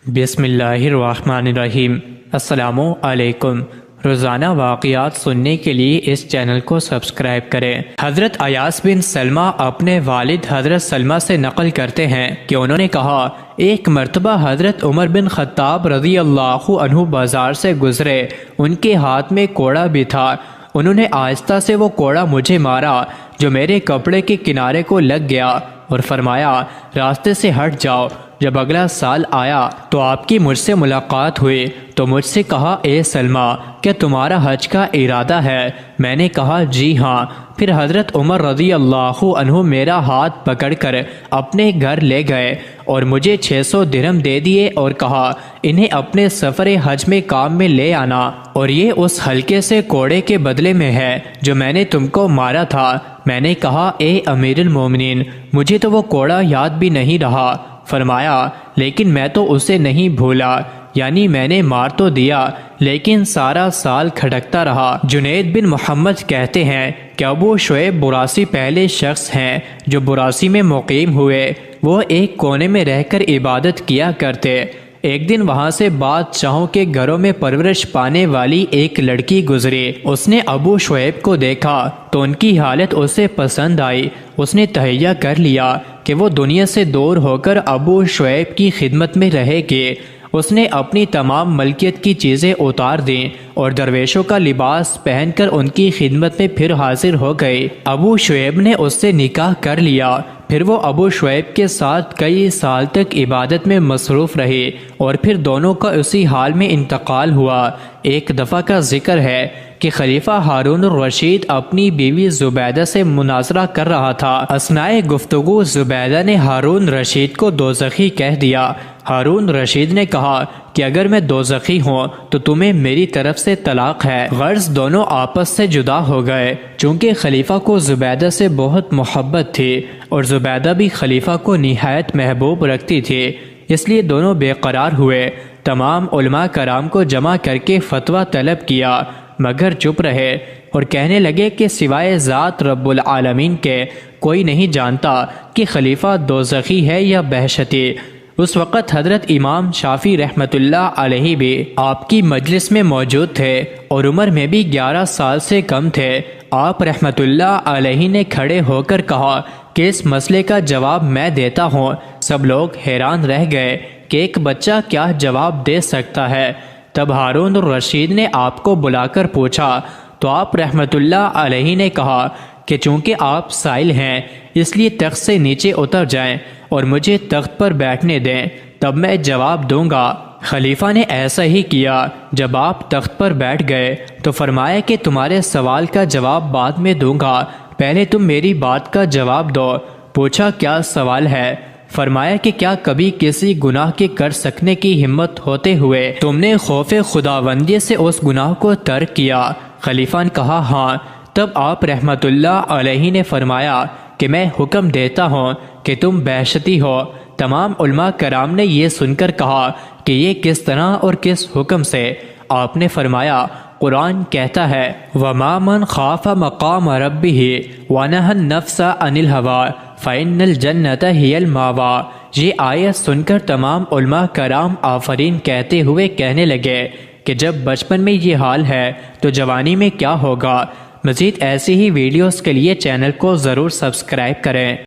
بسم اللہ الرحمن الرحیم۔ السلام علیکم۔ روزانہ واقعات سننے کے لیے اس چینل کو سبسکرائب کریں۔ حضرت ایاس بن سلمہ اپنے والد حضرت سلمہ سے نقل کرتے ہیں کہ انہوں نے کہا، ایک مرتبہ حضرت عمر بن خطاب رضی اللہ عنہ بازار سے گزرے، ان کے ہاتھ میں کوڑا بھی تھا۔ انہوں نے آہستہ سے وہ کوڑا مجھے مارا جو میرے کپڑے کے کنارے کو لگ گیا اور فرمایا، راستے سے ہٹ جاؤ۔ جب اگلا سال آیا تو آپ کی مجھ سے ملاقات ہوئی تو مجھ سے کہا، اے سلمہ، کیا تمہارا حج کا ارادہ ہے؟ میں نے کہا، جی ہاں۔ پھر حضرت عمر رضی اللہ عنہ میرا ہاتھ پکڑ کر اپنے گھر لے گئے اور مجھے 600 درہم دے دیے اور کہا، انہیں اپنے سفر حج میں کام میں لے آنا، اور یہ اس ہلکے سے کوڑے کے بدلے میں ہے جو میں نے تم کو مارا تھا۔ میں نے کہا، اے امیر المومنین، مجھے تو وہ کوڑا یاد بھی نہیں رہا۔ فرمایا، لیکن میں تو اسے نہیں بھولا، یعنی میں نے مار تو دیا لیکن سارا سال کھٹکتا رہا۔ جنید بن محمد کہتے ہیں کہ ابو شعیب براسی پہلے شخص ہیں جو براسی میں مقیم ہوئے۔ وہ ایک کونے میں رہ کر عبادت کیا کرتے۔ ایک دن وہاں سے بادشاہوں کے گھروں میں پرورش پانے والی ایک لڑکی گزری۔ اس نے ابو شعیب کو دیکھا تو ان کی حالت اسے پسند آئی۔ اس نے تہیہ کر لیا کہ وہ دنیا سے دور ہو کر ابو شعیب کی خدمت میں رہے گی۔ اس نے اپنی تمام ملکیت کی چیزیں اتار دیں اور درویشوں کا لباس پہن کر ان کی خدمت میں پھر حاضر ہو گئی۔ ابو شعیب نے اس سے نکاح کر لیا۔ پھر وہ ابو شعیب کے ساتھ کئی سال تک عبادت میں مصروف رہی اور پھر دونوں کا اسی حال میں انتقال ہوا۔ ایک دفعہ کا ذکر ہے کہ خلیفہ ہارون الرشید اپنی بیوی زبیدہ سے مناظرہ کر رہا تھا۔ اثناء گفتگو زبیدہ نے ہارون رشید کو دوزخی کہہ دیا۔ ہارون رشید نے کہا کہ اگر میں دوزخی ہوں تو تمہیں میری طرف سے طلاق ہے۔ غرض دونوں آپس سے جدا ہو گئے۔ چونکہ خلیفہ کو زبیدہ سے بہت محبت تھی اور زبیدہ بھی خلیفہ کو نہایت محبوب رکھتی تھی، اس لیے دونوں بے قرار ہوئے۔ تمام علماء کرام کو جمع کر کے فتویٰ طلب کیا، مگر چپ رہے اور کہنے لگے کہ سوائے ذات رب العالمین کے کوئی نہیں جانتا کہ خلیفہ دوزخی ہے یا بہشتی۔ اس وقت حضرت امام شافعی رحمۃ اللہ علیہ بھی آپ کی مجلس میں موجود تھے اور عمر میں بھی 11 سال سے کم تھے۔ آپ رحمۃ اللہ علیہ نے کھڑے ہو کر کہا کہ اس مسئلے کا جواب میں دیتا ہوں۔ سب لوگ حیران رہ گئے کہ ایک بچہ کیا جواب دے سکتا ہے۔ تب ہارون الرشید نے آپ کو بلا کر پوچھا تو آپ رحمۃ اللہ علیہ نے کہا کہ چونکہ آپ سائل ہیں اس لیے تخت سے نیچے اتر جائیں اور مجھے تخت پر بیٹھنے دیں، تب میں جواب دوں گا۔ خلیفہ نے ایسا ہی کیا۔ جب آپ تخت پر بیٹھ گئے تو فرمایا کہ تمہارے سوال کا جواب بعد میں دوں گا، پہلے تم میری بات کا جواب دو۔ پوچھا، کیا سوال ہے؟ فرمایا کہ کیا کبھی کسی گناہ کے کر سکنے کی ہمت ہوتے ہوئے تم نے خوف خداوندی سے اس گناہ کو ترک کیا؟ خلیفہ نے کہا، ہاں۔ تب آپ رحمۃ اللہ علیہ نے فرمایا کہ میں حکم دیتا ہوں کہ تم بہشتی ہو۔ تمام علماء کرام نے یہ سن کر کہا کہ یہ کس طرح اور کس حکم سے؟ آپ نے فرمایا، قرآن کہتا ہے، وَمَا مَنْ خَافَ مَقَامَ رَبِّهِ وَنَهَى النَّفْسَ عَنِ الْهَوَىٰ فَإِنَّ الْجَنَّةَ هِيَ الْمَأْوَىٰ۔ یہ آیت سن کر تمام علماء کرام آفرین کہتے ہوئے کہنے لگے کہ جب بچپن میں یہ حال ہے تو جوانی میں کیا ہوگا۔ مزید ایسی ہی ویڈیوز کے لیے چینل کو ضرور سبسکرائب کریں۔